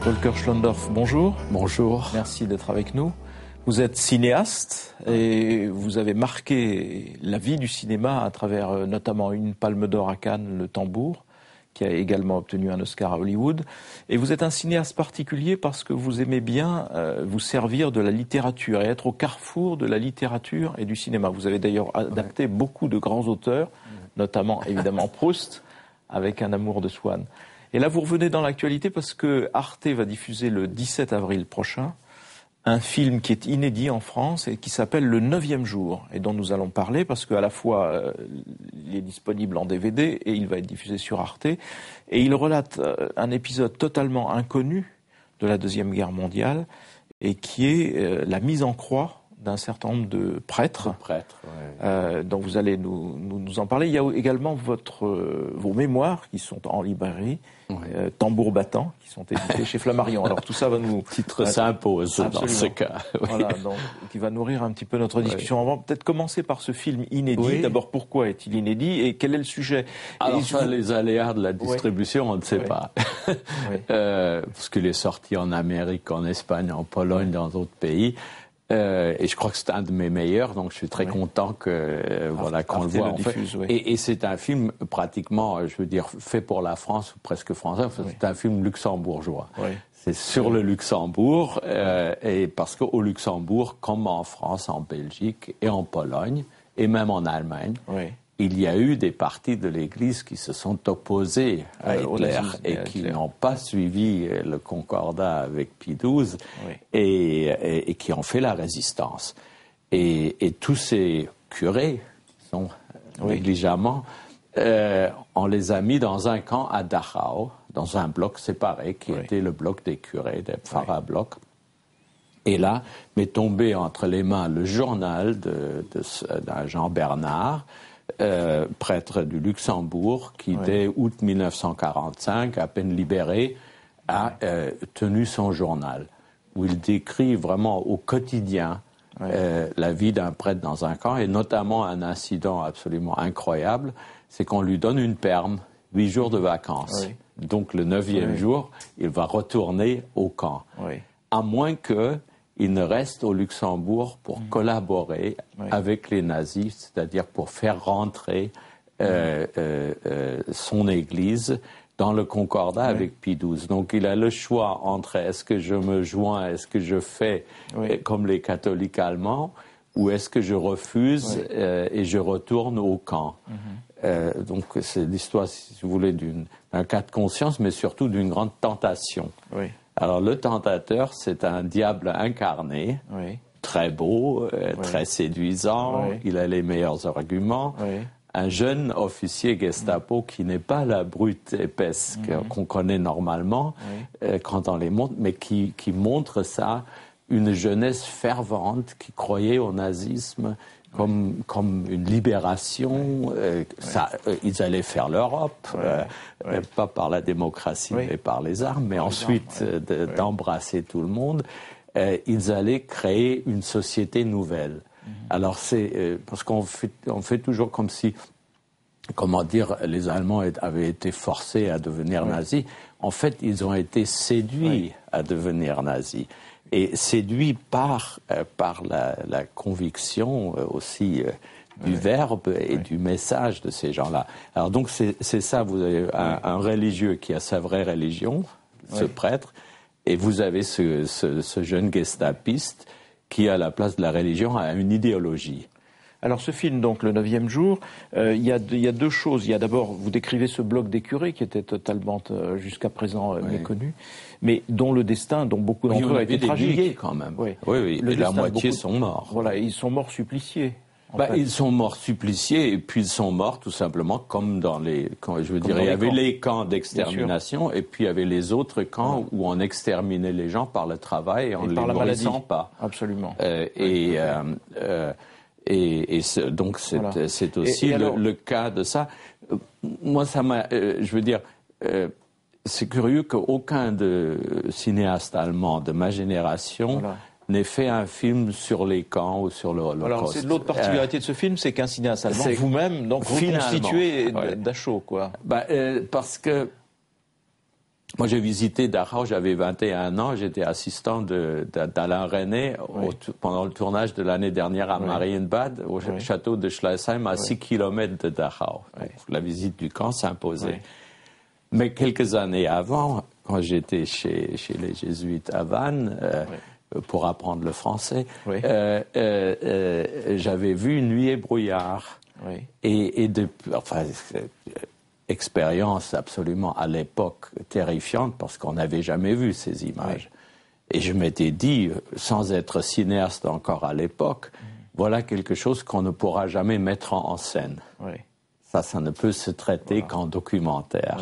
Volker Schlondorf, bonjour. Bonjour. Merci d'être avec nous. Vous êtes cinéaste et vous avez marqué la vie du cinéma à travers notamment une Palme d'Or à Cannes, Le Tambour, qui a également obtenu un Oscar à Hollywood. Et vous êtes un cinéaste particulier parce que vous aimez bien vous servir de la littérature et être au carrefour de la littérature et du cinéma. Vous avez d'ailleurs adapté beaucoup de grands auteurs, notamment évidemment Proust, avec Un amour de Swann. Et là, vous revenez dans l'actualité parce que Arte va diffuser le 17 avril prochain un film qui est inédit en France et qui s'appelle Le 9e jour et dont nous allons parler parce qu'à la fois il est disponible en DVD et il va être diffusé sur Arte et il relate un épisode totalement inconnu de la Deuxième Guerre mondiale et qui est la mise en croix d'un certain nombre de prêtres. Donc vous allez nous en parler. Il y a également vos mémoires qui sont en librairie, Tambour battant, qui sont édités chez Flammarion. Alors tout ça va nous... Titre s'impose dans ce cas. Voilà, donc, qui va nourrir un petit peu notre discussion. On va peut-être commencer par ce film inédit. Oui. D'abord, pourquoi est-il inédit et quel est le sujet? Alors les aléas de la distribution, on ne sait pas. Parce qu'il est sorti en Amérique, en Espagne, en Pologne, dans d'autres pays. Et je crois que c'est un de mes meilleurs, donc je suis très content que qu'on le voit. En fait. Et c'est un film pratiquement, je veux dire, fait pour la France ou presque français. C'est un film luxembourgeois. C'est sur le Luxembourg, et parce qu'au Luxembourg, comme en France, en Belgique et en Pologne et même en Allemagne, il y a eu des partis de l'Église qui se sont opposés à Hitler et qui n'ont pas suivi le concordat avec Pie XII et qui ont fait la résistance. Et tous ces curés sont négligemment, on les a mis dans un camp à Dachau, dans un bloc séparé qui était le bloc des curés, des Pfarrerblock. Et là m'est tombé entre les mains le journal d'un Jean Bernard, prêtre du Luxembourg, qui dès août 1945, à peine libéré, a tenu son journal, où il décrit vraiment au quotidien la vie d'un prêtre dans un camp, et notamment un incident absolument incroyable, c'est qu'on lui donne une perme, 8 jours de vacances. Donc le 9e jour, il va retourner au camp. À moins qu'il ne reste au Luxembourg pour collaborer avec les nazis, c'est-à-dire pour faire rentrer son église dans le concordat avec Pie XII. Donc il a le choix entre est-ce que je me joins, est-ce que je fais comme les catholiques allemands, ou est-ce que je refuse et je retourne au camp. Donc c'est l'histoire, si vous voulez, d'un cas de conscience, mais surtout d'une grande tentation. Alors le tentateur, c'est un diable incarné, très beau, très séduisant, il a les meilleurs arguments. Un jeune officier Gestapo qui n'est pas la brute épaisse qu'on connaît normalement quand on les montre, mais qui montre ça, une jeunesse fervente qui croyait au nazisme comme une libération. Ils allaient faire l'Europe, pas par la démocratie, mais par les armes, mais ensuite d'embrasser tout le monde. Ils allaient créer une société nouvelle. Alors c'est parce qu'on fait toujours comme si, comment dire, les Allemands avaient été forcés à devenir nazis. En fait, ils ont été séduits à devenir nazis. Et séduit par la conviction aussi du verbe et du message de ces gens-là. Alors donc c'est ça, vous avez un religieux qui a sa vraie religion, ce prêtre, et vous avez ce jeune gestapiste qui, à la place de la religion, a une idéologie. Alors ce film, donc, Le 9e jour, il y a deux choses. Il y a d'abord, vous décrivez ce bloc des curés qui était totalement, jusqu'à présent, méconnu, mais dont le destin, dont beaucoup d'entre eux a été tragique. Quand même. Oui. La moitié sont morts. Voilà, ils sont morts suppliciés. Ils sont morts suppliciés, et puis ils sont morts tout simplement comme dans il y avait les camps d'extermination, et puis il y avait les autres camps où on exterminait les gens par le travail et en ne les nourrissant pas. Absolument. Donc c'est aussi le cas de ça. Moi, ça m'a, je veux dire, c'est curieux qu'aucun de cinéaste allemand de ma génération n'ait fait un film sur les camps ou sur le Holocauste. Alors c'est l'autre particularité de ce film, c'est qu'un cinéaste allemand, vous-même, donc reconstitué d'Achot, quoi. Parce que Moi, j'ai visité Dachau, j'avais 21 ans, j'étais assistant d'Alain Resnais pendant le tournage de l'année dernière à Marienbad, au château de Schleißheim, à 6 kilomètres de Dachau. Donc, la visite du camp s'imposait. Mais quelques années avant, quand j'étais chez les Jésuites à Vannes, pour apprendre le français, j'avais vu Nuit et brouillard. Expérience absolument à l'époque terrifiante parce qu'on n'avait jamais vu ces images. Et je m'étais dit, sans être cinéaste encore à l'époque, voilà quelque chose qu'on ne pourra jamais mettre en scène. Ça ne peut se traiter qu'en documentaire.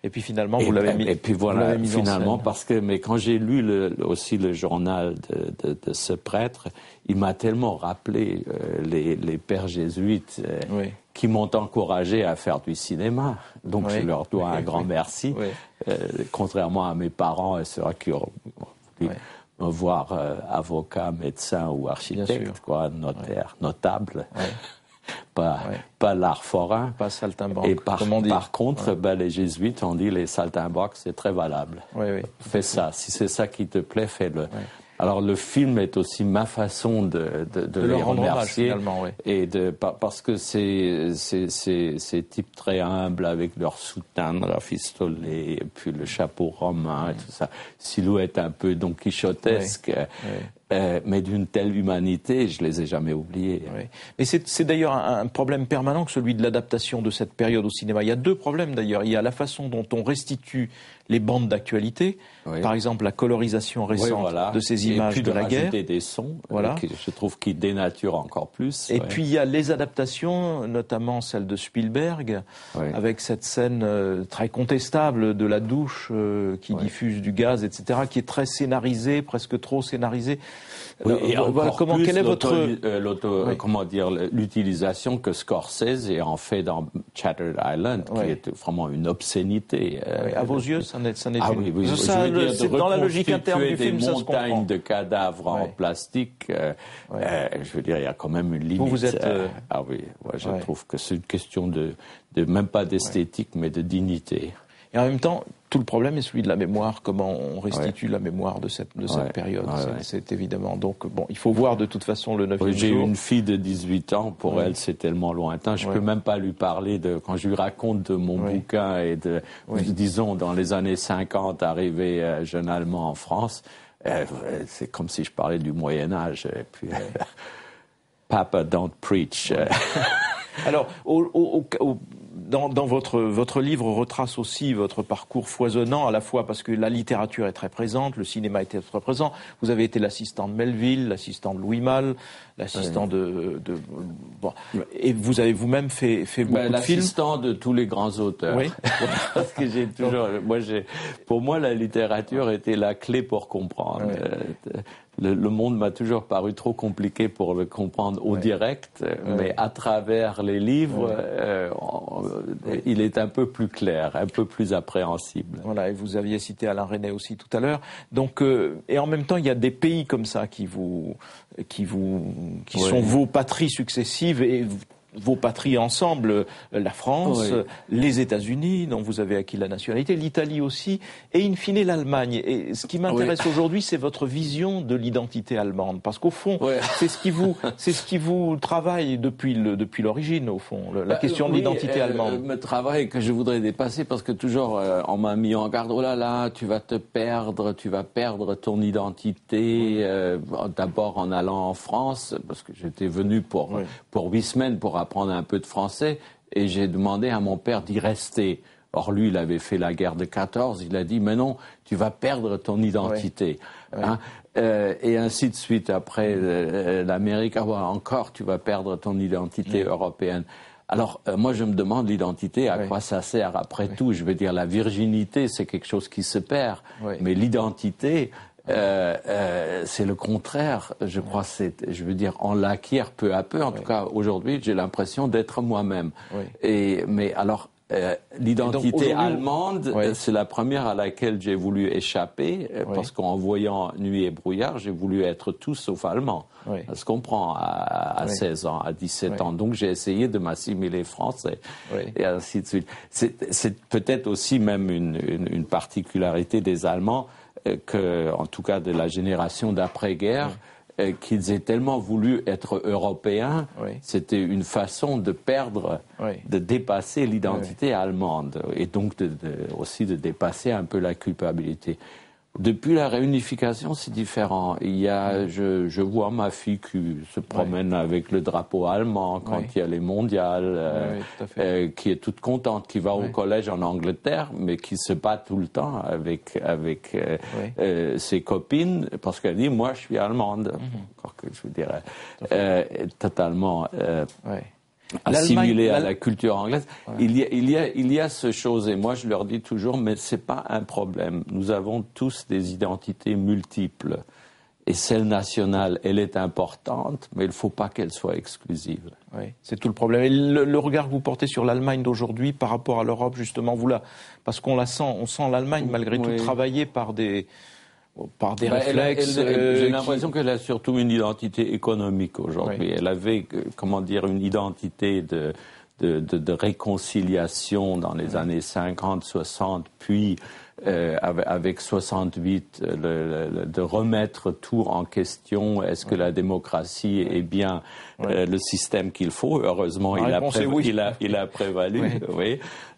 Et puis finalement, vous l'avez mis. Et puis voilà, finalement, parce que mais quand j'ai lu aussi le journal de ce prêtre, il m'a tellement rappelé les pères jésuites qui m'ont encouragé à faire du cinéma. Donc je leur dois un grand merci. Contrairement à mes parents et ceux qui ont voulu me voir avocat, médecin ou architecte, quoi, notaire, notable. Pas l'art forain. Pas saltimbanque. Et par contre, les jésuites ont dit les saltimbanques, c'est très valable. Fais ça. Si c'est ça qui te plaît, fais-le. Alors le film est aussi ma façon de les remercier. Et parce que ces types très humbles avec leur soutane rafistolée, et puis le chapeau romain et tout ça, silhouette un peu don quichotesque. Mais d'une telle humanité, je les ai jamais oubliés. Et c'est d'ailleurs un problème permanent que celui de l'adaptation de cette période au cinéma. Il y a deux problèmes d'ailleurs. Il y a la façon dont on restitue les bandes d'actualité, par exemple la colorisation récente de ces images de la guerre. Et puis des sons, que je trouve qui dénaturent encore plus. Et puis il y a les adaptations, notamment celle de Spielberg, avec cette scène très contestable de la douche qui diffuse du gaz, etc., qui est très scénarisée, presque trop scénarisée. Et encore plus quelle est votre comment dire, l'utilisation que Scorsese en fait dans Shattered Island, qui est vraiment une obscénité. À vos yeux, ça n'est c'est dans la logique interne du film, ça se comprend. Des montagnes de cadavres en plastique. Je veux dire, il y a quand même une limite. Vous êtes je trouve que c'est une question de même pas d'esthétique, mais de dignité. Et en même temps, tout le problème est celui de la mémoire, comment on restitue la mémoire de cette période. C'est évidemment. Donc, bon, il faut voir de toute façon le 9e jour. J'ai une fille de 18 ans, pour elle, c'est tellement lointain. Je peux même pas lui parler quand je lui raconte de mon bouquin et disons, dans les années 50, arrivé jeune Allemand en France, c'est comme si je parlais du Moyen-Âge. Et puis, Papa, don't preach. Alors, dans votre livre retrace aussi votre parcours foisonnant, à la fois parce que la littérature est très présente, le cinéma était très présent. Vous avez été l'assistant de Melville, l'assistant de Louis Malle, l'assistant et vous avez vous-même fait beaucoup de films. L'assistant de tous les grands auteurs. Parce que j'ai toujours, pour moi, la littérature était la clé pour comprendre. Le monde m'a toujours paru trop compliqué pour le comprendre au direct, mais à travers les livres, il est un peu plus clair, un peu plus appréhensible. Voilà, et vous aviez cité Alain Resnais aussi tout à l'heure. Donc, et en même temps, il y a des pays comme ça qui sont vos patries successives et vos patries ensemble, la France, les États-Unis, dont vous avez acquis la nationalité, l'Italie aussi, et in fine l'Allemagne. Et ce qui m'intéresse aujourd'hui, c'est votre vision de l'identité allemande, parce qu'au fond, c'est ce qui vous travaille depuis l'origine, au fond, la question de l'identité allemande. Me travail que je voudrais dépasser, parce que toujours on m'a mis en garde, oh là là, tu vas perdre ton identité. D'abord en allant en France, parce que j'étais venu pour 8 semaines pour apprendre un peu de français, et j'ai demandé à mon père d'y rester. Or, lui, il avait fait la guerre de 14, il a dit, mais non, tu vas perdre ton identité. Et ainsi de suite. Après, l'Amérique, encore, tu vas perdre ton identité européenne. Alors, moi, je me demande l'identité, à quoi ça sert après tout. Je veux dire, la virginité, c'est quelque chose qui se perd, mais l'identité... c'est le contraire, je crois. Je veux dire, on l'acquiert peu à peu. En tout cas, aujourd'hui, j'ai l'impression d'être moi-même. Mais alors, L'identité allemande, c'est la première à laquelle j'ai voulu échapper, parce qu'en voyant Nuit et brouillard, j'ai voulu être tout sauf allemand. Ça se comprend à 16 ans, à 17 ans. Donc j'ai essayé de m'assimiler français, et ainsi de suite. C'est peut-être aussi même une particularité des Allemands, en tout cas de la génération d'après-guerre, qu'ils aient tellement voulu être européens, c'était une façon de perdre, de dépasser l'identité allemande, et donc aussi de dépasser un peu la culpabilité. Depuis la réunification, c'est différent. Je vois ma fille qui se promène avec le drapeau allemand quand il y a les mondiales, qui est toute contente, qui va au collège en Angleterre, mais qui se bat tout le temps avec ses copines, parce qu'elle dit, moi, je suis allemande. Encore que je vous dirais, totalement assimilée à la culture anglaise. Il y a ce chose, et moi je leur dis toujours, mais c'est pas un problème. Nous avons tous des identités multiples, et celle nationale, elle est importante, mais il ne faut pas qu'elle soit exclusive. C'est tout le problème. Et le regard que vous portez sur l'Allemagne d'aujourd'hui par rapport à l'Europe, justement, parce qu'on on sent l'Allemagne malgré tout travaillée par des réflexes. J'ai l'impression qu'elle a surtout une identité économique aujourd'hui. Elle avait, une identité de réconciliation dans les années 50, 60, puis avec 68, de remettre tout en question. Est-ce que la démocratie est bien le système qu'il faut? Heureusement, il a prévalu.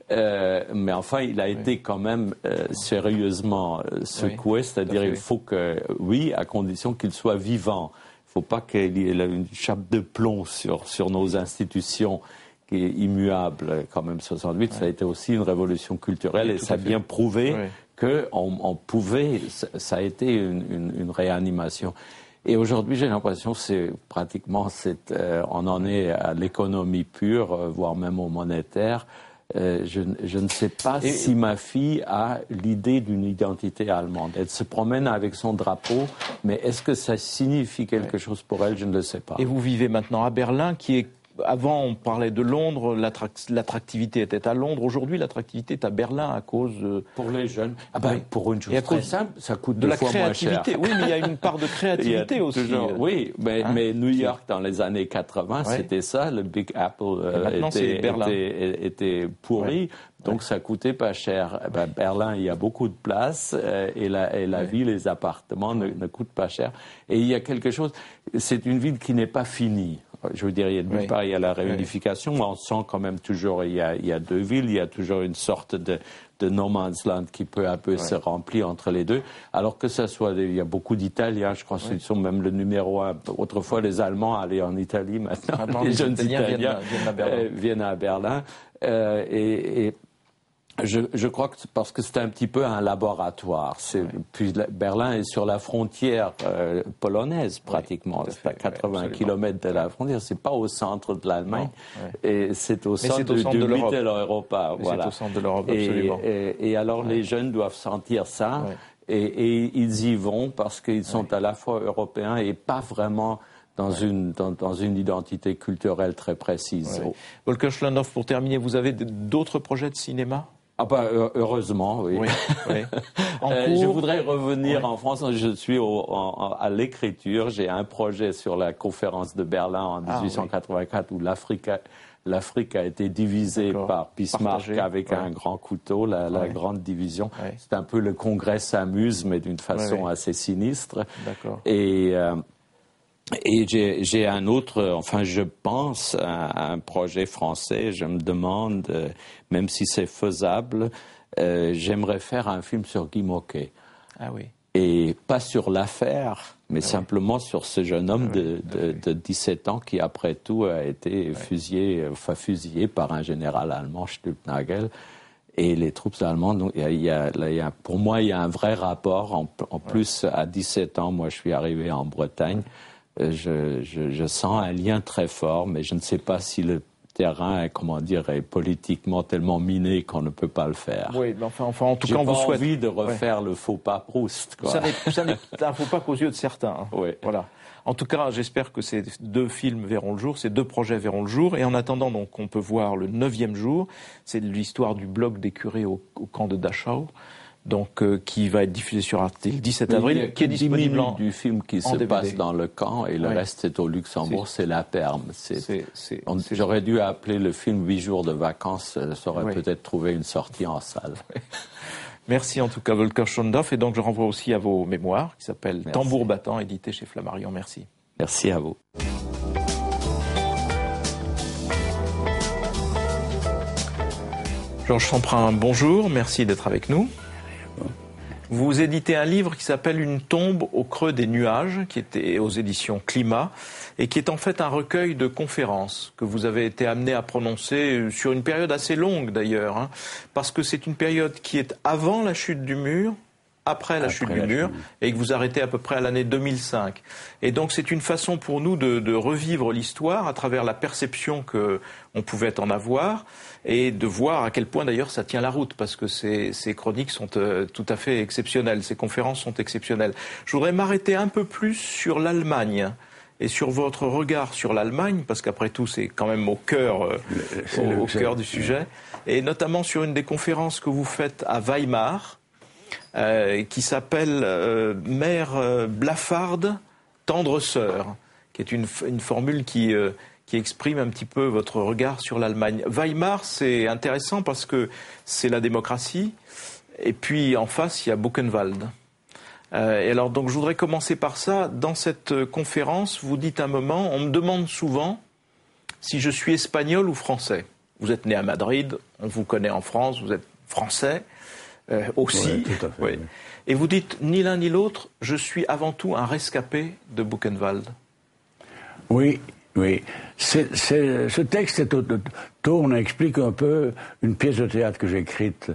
Mais enfin, il a été quand même sérieusement secoué, c'est-à-dire il faut à condition qu'il soit vivant. Il ne faut pas qu'il y ait une chape de plomb sur nos institutions qui est immuable. Quand même, 68, ça a été aussi une révolution culturelle, et ça a bien prouvé qu'on pouvait, ça a été une réanimation. Et aujourd'hui, j'ai l'impression que c'est pratiquement, on en est à l'économie pure, voire même au monétaire. Je ne sais pas si ma fille a l'idée d'une identité allemande. Elle se promène avec son drapeau, mais est-ce que ça signifie quelque chose pour elle? Je ne le sais pas. Et vous vivez maintenant à Berlin, qui est... Avant, on parlait de Londres, l'attractivité était à Londres. Aujourd'hui, l'attractivité est à Berlin à cause de... Pour les jeunes. Pour une chose très simple, ça coûte deux fois moins cher. Oui, mais il y a une part de créativité aussi. Oui, mais New York, dans les années 80, c'était ça. Le Big Apple était pourri. Donc ça coûtait pas cher. Berlin, il y a beaucoup de place, et la vie, les appartements ne coûtent pas cher. Et il y a quelque chose, c'est une ville qui n'est pas finie. Je veux dire, d'une part, il y a la réunification, mais on sent quand même toujours, il y a deux villes, il y a toujours une sorte de no man's land qui peu à peu se remplit entre les deux. Alors que ça soit, il y a beaucoup d'Italiens, je crois qu'ils sont même le numéro 1. Autrefois, les Allemands allaient en Italie, maintenant les jeunes Italiens viennent à Berlin. Je crois que parce que c'est un petit peu un laboratoire. Puis Berlin est sur la frontière polonaise pratiquement. C'est à 80 km de la frontière. C'est pas au centre de l'Allemagne. Et c'est au centre de Mitteleuropa. Voilà. C'est au centre de l'Europe, absolument. Et alors les jeunes doivent sentir ça. Et ils y vont parce qu'ils sont à la fois européens et pas vraiment dans une identité culturelle très précise. Volker Schlöndorff, pour terminer, vous avez d'autres projets de cinéma? Heureusement, oui. Je voudrais revenir en France. Je suis à l'écriture. J'ai un projet sur la conférence de Berlin en 1884 où l'Afrique a été divisée par Bismarck avec un grand couteau, la grande division. C'est un peu le Congrès s'amuse, mais d'une façon assez sinistre. D'accord. Et j'ai un autre, je pense à un projet français. Je me demande, même si c'est faisable, j'aimerais faire un film sur Guy Môquet. Ah oui. Et pas sur l'affaire, mais simplement sur ce jeune homme de 17 ans qui, après tout, a été fusillé par un général allemand, Stülpnagel. Et les troupes allemandes, donc, pour moi, il y a un vrai rapport. En plus, à 17 ans, moi, je suis arrivé en Bretagne. Je sens un lien très fort, mais je ne sais pas si le terrain, comment dire, est politiquement tellement miné qu'on ne peut pas le faire. Oui, mais enfin en tout cas, on vous souhaite... J'ai envie de refaire le faux pas Proust, quoi. Ça n'est un faux pas qu'aux yeux de certains. Hein. Oui. Voilà. En tout cas, j'espère que ces 2 films verront le jour, ces 2 projets verront le jour. Et en attendant, donc, on peut voir le 9e jour. C'est l'histoire du blog des curés au camp de Dachau. Donc, qui va être diffusé sur Arte le 17 avril, qui est disponible du film qui se DVD. passe dans le camp et le reste c'est au Luxembourg, c'est La Perme. J'aurais dû appeler le film 8 jours de vacances, ça aurait peut-être trouvé une sortie en salle. Merci en tout cas Volker Schondorf, et donc je renvoie aussi à vos mémoires qui s'appellent Tambour battant, édité chez Flammarion. Merci. Merci à vous. Georges Semprin, bonjour, merci d'être avec nous. Vous éditez un livre qui s'appelle Une tombe au creux des nuages, qui était aux éditions Climat, et qui est en fait un recueil de conférences que vous avez été amené à prononcer sur une période assez longue d'ailleurs, hein, parce que c'est une période qui est avant la chute du mur, après la chute du mur, et que vous arrêtez à peu près à l'année 2005. Et donc c'est une façon pour nous de revivre l'histoire à travers la perception que on pouvait en avoir, et de voir à quel point d'ailleurs ça tient la route, parce que ces chroniques sont tout à fait exceptionnelles, ces conférences sont exceptionnelles. Je voudrais m'arrêter un peu plus sur l'Allemagne et sur votre regard sur l'Allemagne, parce qu'après tout c'est quand même au cœur du sujet, et notamment sur une des conférences que vous faites à Weimar, qui s'appelle Mère blafarde, tendre sœur, qui est une formule qui exprime un petit peu votre regard sur l'Allemagne. Weimar, c'est intéressant parce que c'est la démocratie, et puis en face, il y a Buchenwald. Et alors, donc, je voudrais commencer par ça. Dans cette conférence, vous dites un moment, on me demande souvent si je suis espagnol ou français. Vous êtes né à Madrid, on vous connaît en France, vous êtes français aussi. Ouais, tout à fait, oui. Et vous dites, ni l'un ni l'autre, je suis avant tout un rescapé de Buchenwald. Oui. Ce texte tourne, explique un peu une pièce de théâtre que j'ai écrite.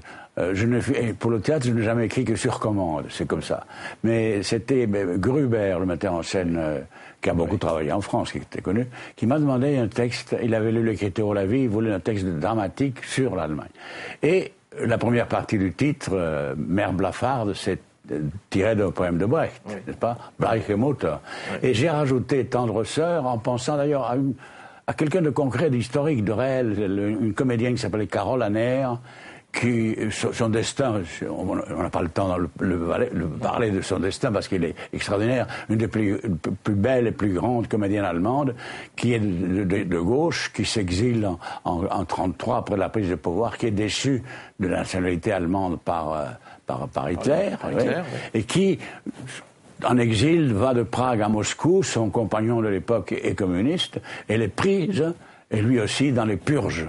Pour le théâtre, je n'ai jamais écrit que sur commande, c'est comme ça. Mais c'était Gruber, le metteur en scène, qui a beaucoup travaillé en France, qui était connu, qui m'a demandé un texte. Il avait lu l'écriture de la vie, il voulait un texte dramatique sur l'Allemagne. Et la première partie du titre, Mère blafarde, c'est tiré d'un poème de Brecht, n'est-ce pas? Bleiche Mutter. Et j'ai rajouté tendre sœur en pensant d'ailleurs à quelqu'un de concret, d'historique, de réel, une comédienne qui s'appelait Carole Anner, qui, son destin, on n'a pas le temps de parler de son destin parce qu'il est extraordinaire, une des plus belles et plus grandes comédiennes allemandes, qui est de gauche, qui s'exile en 1933 après la prise de pouvoir, qui est déçue de la nationalité allemande par Hitler, et qui, en exil, va de Prague à Moscou. Son compagnon de l'époque est communiste. Elle est prise, et lui aussi, dans les purges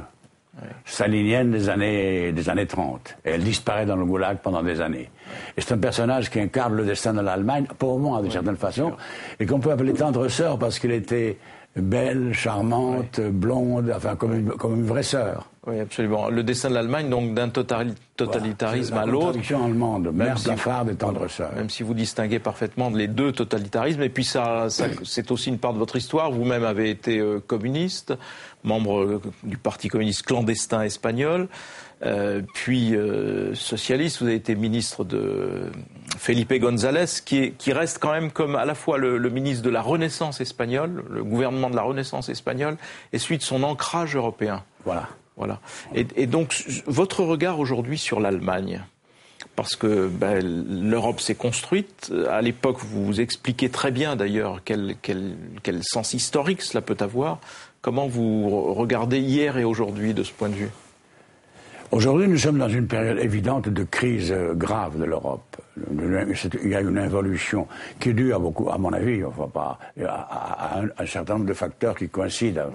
staliniennes des années 30. Et elle disparaît dans le goulag pendant des années. Et c'est un personnage qui incarne le destin de l'Allemagne, pour le moment, d'une certaine façon, et qu'on peut appeler tendre sœur parce qu'elle était belle, charmante, blonde, enfin comme une vraie sœur. Oui, absolument. Le destin de l'Allemagne, donc d'un totalitarisme à l'autre. La traduction allemande, mère blafarde et tendre sœur. Même si vous distinguez parfaitement les deux totalitarismes, et puis ça c'est aussi une part de votre histoire. Vous-même avez été communiste, membre du Parti communiste clandestin espagnol, puis socialiste. Vous avez été ministre de Felipe González, qui reste quand même comme à la fois le ministre de la Renaissance espagnole, le gouvernement de la Renaissance espagnole, et celui de son ancrage européen. Voilà. Et donc, votre regard aujourd'hui sur l'Allemagne, parce que l'Europe s'est construite. À l'époque, vous expliquez très bien d'ailleurs quel sens historique cela peut avoir. Comment vous regardez hier et aujourd'hui de ce point de vue ? Aujourd'hui, nous sommes dans une période évidente de crise grave de l'Europe. Il y a une involution qui est due à mon avis, à un certain nombre de facteurs qui coïncident,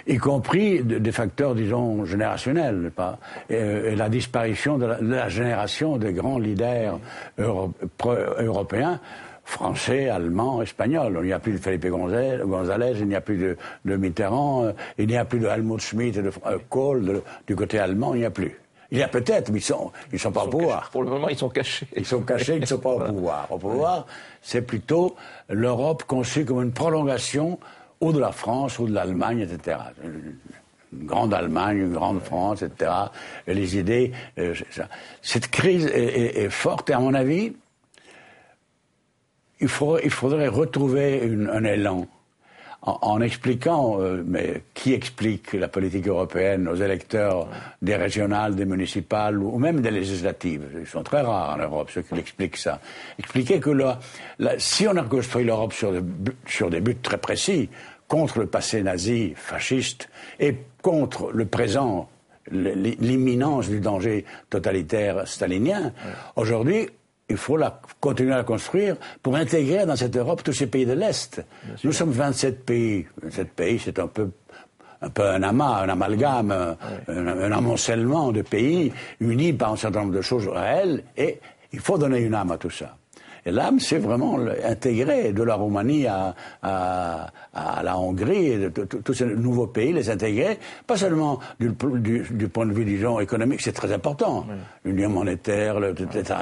y compris des facteurs, disons, générationnels, pas, et la disparition de la génération des grands leaders européens, français, allemands, espagnols. Il n'y a plus de Felipe González, il n'y a plus de Mitterrand, il n'y a plus de Helmut Schmidt et de Kohl du côté allemand, il n'y a plus. Il y a peut-être, mais ils sont pas au pouvoir. Cachés. Pour le moment, ils sont cachés. Ils sont cachés, ils ne sont pas au pouvoir. Au pouvoir, c'est plutôt l'Europe conçue comme une prolongation ou de la France ou de l'Allemagne, etc. une grande Allemagne, une grande France, etc. Et les idées, cette crise est forte et à mon avis, il faudrait retrouver un élan en expliquant, mais qui explique la politique européenne aux électeurs des régionales, des municipales ou même des législatives. Ils sont très rares en Europe, ceux qui l'expliquent ça. Expliquer que si on a construit l'Europe sur des buts très précis, contre le passé nazi, fasciste, et contre le présent, l'imminence du danger totalitaire stalinien, aujourd'hui, il faut continuer à la construire pour intégrer dans cette Europe tous ces pays de l'Est. Nous sommes 27 pays. 27 pays, c'est un peu un amas, un amalgame, un amoncellement de pays unis par un certain nombre de choses réelles, et il faut donner une âme à tout ça. Et l'âme, c'est vraiment intégrer de la Roumanie à la Hongrie, et de tous ces nouveaux pays, les intégrer, pas seulement du point de vue, disons, économique, c'est très important, l'union monétaire, etc.,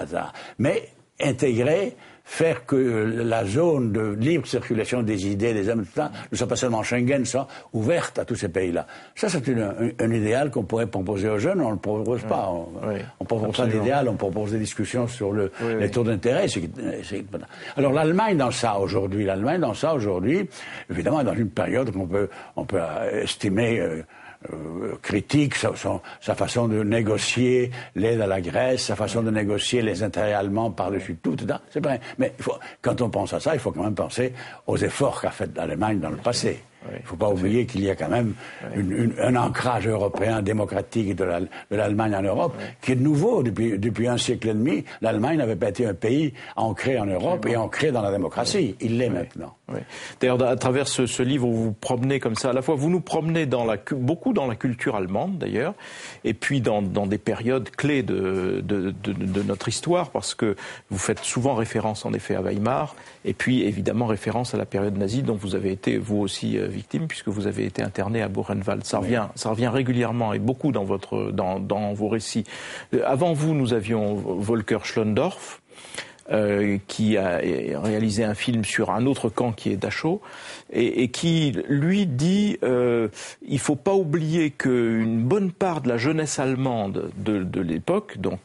mais intégrer, faire que la zone de libre circulation des idées, des hommes, tout ça, ne soit pas seulement Schengen, soit ouverte à tous ces pays-là. Ça, c'est un idéal qu'on pourrait proposer aux jeunes, on ne le propose pas. On propose pas d'idéal, on propose des discussions sur les taux d'intérêt. Alors l'Allemagne dans ça aujourd'hui, évidemment, est dans une période qu'on peut estimer critique sa façon de négocier l'aide à la Grèce, sa façon de négocier les intérêts allemands par-dessus tout, etc. C'est vrai. Mais quand on pense à ça, il faut quand même penser aux efforts qu'a fait l'Allemagne dans le passé. Il ne faut pas oublier qu'il y a quand même un ancrage européen démocratique de l'Allemagne en Europe qui est nouveau depuis un siècle et demi. L'Allemagne n'avait pas été un pays ancré en Europe et ancré dans la démocratie. Il l'est maintenant. D'ailleurs, à travers ce livre, vous vous promenez comme ça, à la fois vous nous promenez beaucoup dans la culture allemande d'ailleurs, et puis dans des périodes clés de notre histoire, parce que vous faites souvent référence en effet à Weimar, et puis évidemment référence à la période nazie dont vous avez été vous aussi victime, puisque vous avez été interné à Buchenwald. Ça revient régulièrement et beaucoup dans vos récits. Avant vous, nous avions Volker Schlöndorff, qui a réalisé un film sur un autre camp qui est Dachau, et qui lui dit il faut pas oublier qu'une bonne part de la jeunesse allemande de l'époque, donc,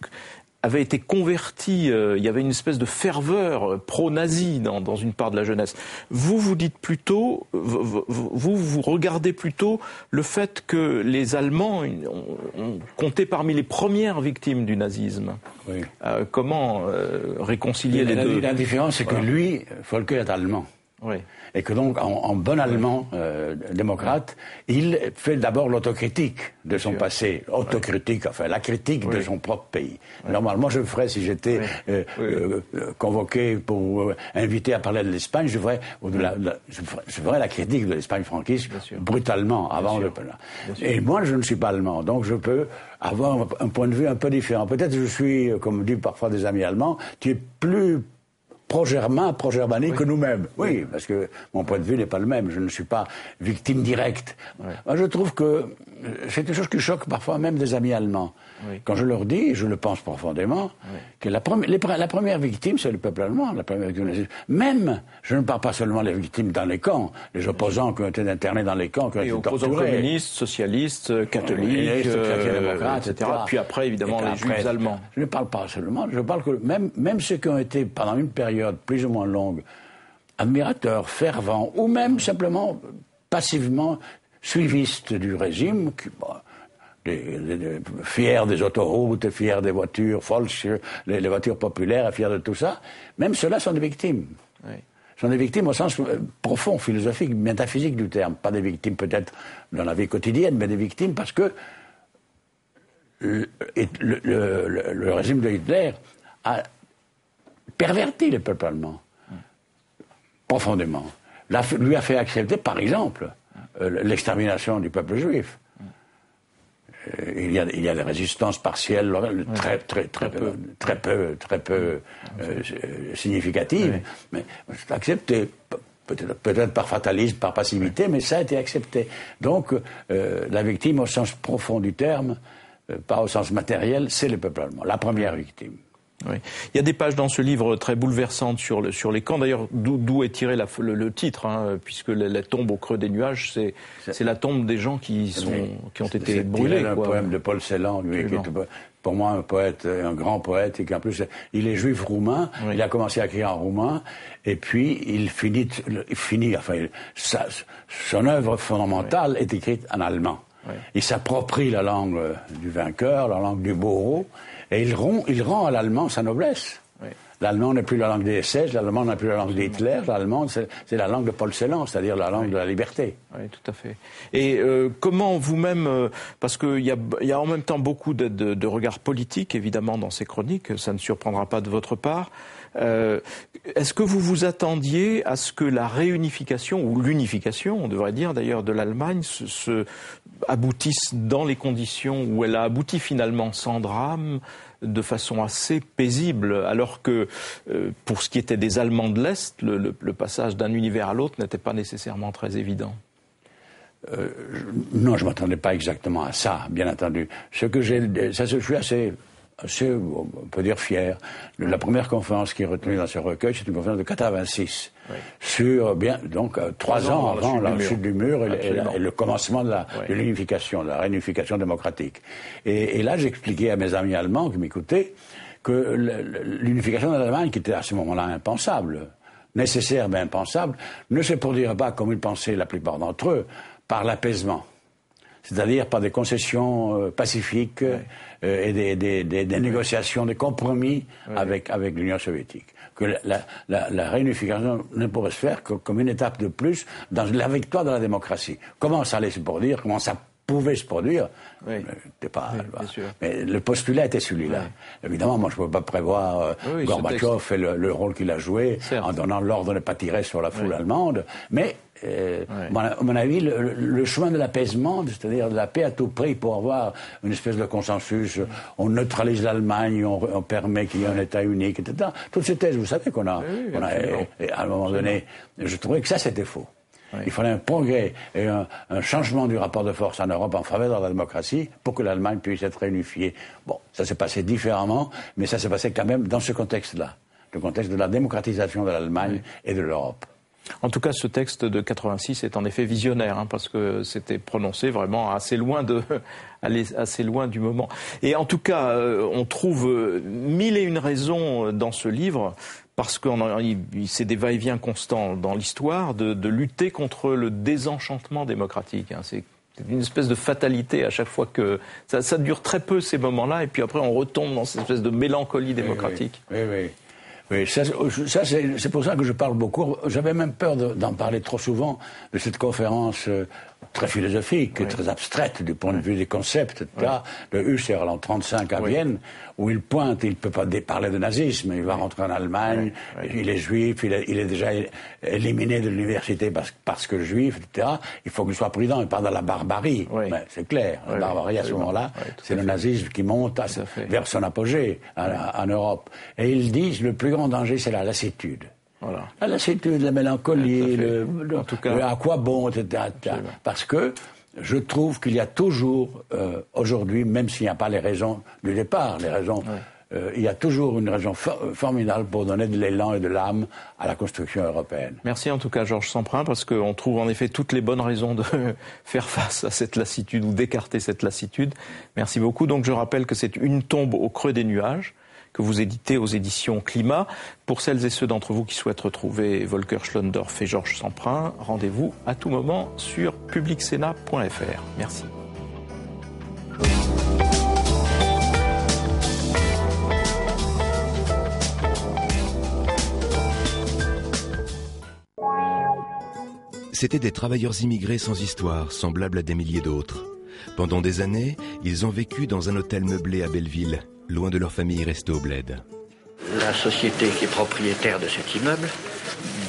avait été convertie, il y avait une espèce de ferveur pro-nazie dans une part de la jeunesse. Vous dites plutôt, vous regardez plutôt le fait que les Allemands ont compté parmi les premières victimes du nazisme. Oui. Comment réconcilier les deux? La différence, c'est que lui, Volker est allemand. Oui. Et que donc, en bon allemand démocrate, il fait d'abord l'autocritique de son passé. Autocritique, enfin, la critique de son propre pays. Normalement, je le ferais si j'étais convoqué pour invité à parler de l'Espagne, je ferais la critique de l'Espagne franquiste brutalement, avant le... Et moi, je ne suis pas allemand, donc je peux avoir un point de vue un peu différent. Peut-être que je suis, comme disent parfois des amis allemands, tu es plus pro-germanique que nous-mêmes. Oui, parce que mon point de vue n'est pas le même. Je ne suis pas victime directe. Moi, je trouve que c'est une chose qui choque parfois même des amis allemands. Quand je leur dis, et je le pense profondément, que la première victime, c'est le peuple allemand. La première victime. Même, je ne parle pas seulement des victimes dans les camps, les opposants qui ont été internés dans les camps, qui ont été torturés. Communistes, socialistes, catholiques, démocrates, etc. Puis après, évidemment, les juifs allemands. Je ne parle pas seulement, je parle que même ceux qui ont été, pendant une période plus ou moins longue, admirateurs, fervents, ou même simplement passivement suivistes du régime, fiers des autoroutes, fiers des voitures, les voitures populaires, fiers de tout ça, même ceux-là sont des victimes. Sont des victimes au sens profond, philosophique, métaphysique du terme. Pas des victimes peut-être dans la vie quotidienne, mais des victimes parce que le régime de Hitler a perverti le peuple allemand profondément. Lui a fait accepter, par exemple, l'extermination du peuple juif. Il y a des résistances partielles, très peu significatives, mais c'est accepté. Peut-être par fatalisme, par passivité, mais ça a été accepté. Donc, la victime au sens profond du terme, pas au sens matériel, c'est le peuple allemand, la première victime. Oui. Il y a des pages dans ce livre très bouleversantes sur les camps. D'ailleurs, d'où est tiré le titre, hein, puisque la tombe au creux des nuages, c'est la tombe des gens qui ont été brûlés. C'est un poème de Paul Celan, lui, qui est pour moi un poète, un grand poète, et qu'en plus, il est juif roumain. Oui. Il a commencé à écrire en roumain, et puis il finit son œuvre fondamentale est écrite en allemand. Oui. Il s'approprie la langue du vainqueur, la langue du bourreau, et il rend à l'allemand sa noblesse. Oui. L'allemand n'est plus la langue des SS, l'allemand n'est plus la langue d'Hitler, l'allemand c'est la langue de Paul Celan, c'est-à-dire la langue de la liberté. Oui, tout à fait. Et comment vous-même, parce qu'il y a en même temps beaucoup de regards politiques, évidemment, dans ces chroniques, ça ne surprendra pas de votre part. Est-ce que vous vous attendiez à ce que la réunification, ou l'unification, on devrait dire d'ailleurs, de l'Allemagne se aboutisse dans les conditions où elle a abouti finalement sans drame, de façon assez paisible, alors que pour ce qui était des Allemands de l'Est, le passage d'un univers à l'autre n'était pas nécessairement très évident? Non, je ne m'attendais pas exactement à ça, bien entendu. Je suis assez, on peut dire, fier. La première conférence qui est retenue dans ce recueil, c'est une conférence de 86. Oui. Sur, donc, 3 ans avant la chute du mur et le commencement de l'unification, de la réunification démocratique. Et là, j'expliquais à mes amis allemands qui m'écoutaient que l'unification de l'Allemagne, qui était à ce moment-là impensable, nécessaire mais impensable, ne se produirait pas, comme ils pensaient la plupart d'entre eux, par l'apaisement. C'est-à-dire par des concessions pacifiques et des négociations, des compromis avec l'Union soviétique. Que la réunification ne pourrait se faire que comme une étape de plus dans la victoire de la démocratie. Comment ça allait se produire, comment ça pouvait se produire, mais le postulat était celui-là. Oui. Évidemment, moi je ne peux pas prévoir Gorbatchev et le rôle qu'il a joué en donnant l'ordre de ne pas tirer sur la foule allemande, mais à mon avis, le chemin de l'apaisement, c'est-à-dire de la paix à tout prix pour avoir une espèce de consensus, on neutralise l'Allemagne, on permet qu'il y ait un État unique, etc. Toutes ces thèses, vous savez qu'on a à un moment donné, je trouvais que ça c'était faux. Oui. Il fallait un progrès et un changement du rapport de force en Europe en faveur de la démocratie pour que l'Allemagne puisse être réunifiée. Bon, ça s'est passé différemment, mais ça s'est passé quand même dans ce contexte-là, le contexte de la démocratisation de l'Allemagne et de l'Europe. En tout cas, ce texte de 86 est en effet visionnaire, parce que c'était prononcé vraiment assez loin du moment. Et en tout cas, on trouve 1001 raisons dans ce livre, parce que c'est des va-et-vient constants dans l'histoire, de lutter contre le désenchantement démocratique. C'est une espèce de fatalité à chaque fois que... Ça dure très peu ces moments-là, et puis après on retombe dans cette espèce de mélancolie démocratique. Oui, ça c'est pour ça que je parle beaucoup. J'avais même peur d'en parler trop souvent, de cette conférence très philosophique, très abstraite du point de vue des concepts, etc. De Husserl en 1935 à Vienne, où il pointe, il ne peut pas parler de nazisme, il va rentrer en Allemagne, il est juif, il est déjà éliminé de l'université parce que juif, etc. Il faut qu'il soit prudent, il parle de la barbarie. Mais c'est clair, la barbarie à ce moment-là, c'est le nazisme qui monte vers son apogée en Europe. Et ils disent, le plus grand danger, c'est la lassitude. Voilà. La lassitude, la mélancolie, en tout cas, à quoi bon, etc. Parce que je trouve qu'il y a toujours, aujourd'hui, même s'il n'y a pas les raisons du départ, il y a toujours une raison formidable pour donner de l'élan et de l'âme à la construction européenne. Merci en tout cas Georges Semprin, parce qu'on trouve en effet toutes les bonnes raisons de faire face à cette lassitude ou d'écarter cette lassitude. Merci beaucoup. Donc je rappelle que c'est Une tombe au creux des nuages, que vous éditez aux éditions Climat. Pour celles et ceux d'entre vous qui souhaitent retrouver Volker Schlöndorff et Georges Semprin, rendez-vous à tout moment sur publicsena.fr. Merci. C'étaient des travailleurs immigrés sans histoire, semblables à des milliers d'autres. Pendant des années, ils ont vécu dans un hôtel meublé à Belleville, loin de leur famille restée au bled. La société qui est propriétaire de cet immeuble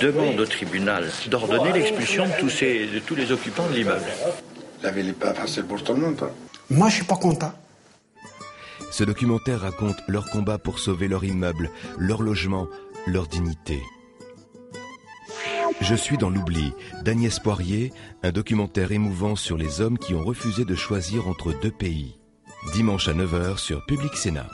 demande au tribunal d'ordonner l'expulsion de tous les occupants de l'immeuble. La ville n'est pas facile pour tout le monde. Moi, je suis pas content. Ce documentaire raconte leur combat pour sauver leur immeuble, leur logement, leur dignité. Je suis dans l'oubli d'Agnès Poirier, un documentaire émouvant sur les hommes qui ont refusé de choisir entre deux pays. Dimanche à 9h sur Public Sénat.